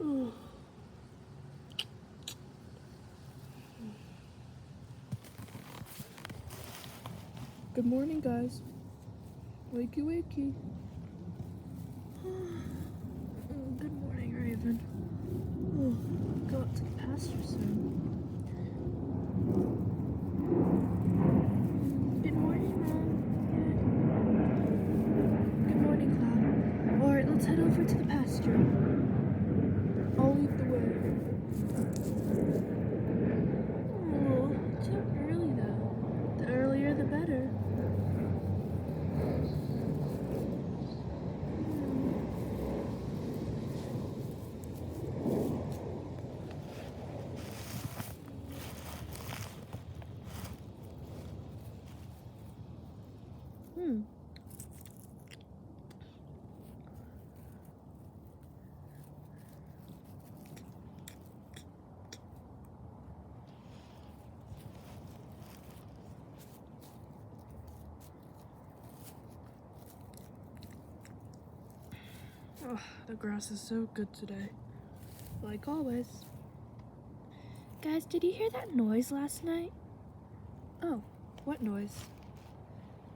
Good morning, guys. Wakey, wakey. Good morning, Raven. Go up to the pasture soon. Good morning, Mom. Good morning, Cloud. Alright, let's head over to the pasture. I'll lead the way. Oh, too early though. The earlier the better. Oh, the grass is so good today. Like always. Guys, did you hear that noise last night? Oh, what noise?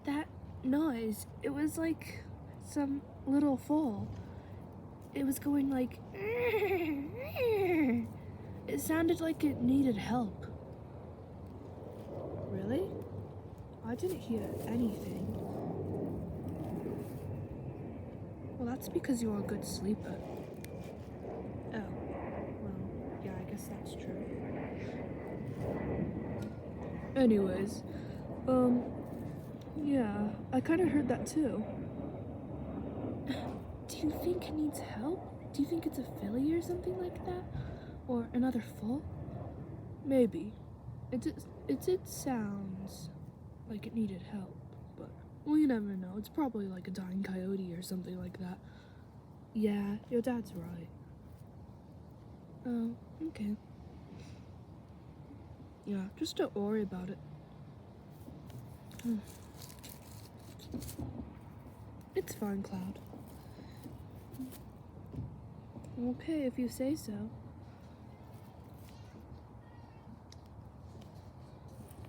That noise. It was like some little foal. It was going like... It sounded like it needed help. Really? I didn't hear anything. Well, that's because you're a good sleeper. Oh, well, yeah, I guess that's true. Anyways, yeah, I kind of heard that too. Do you think it needs help? Do you think it's a filly or something like that? Or another foal? Maybe. It did sounds like it needed help, but, well, you never know. It's probably like a dying coyote or something like that. Yeah, your dad's right. Oh, okay. Yeah, just don't worry about it. It's fine, Cloud. Okay, if you say so.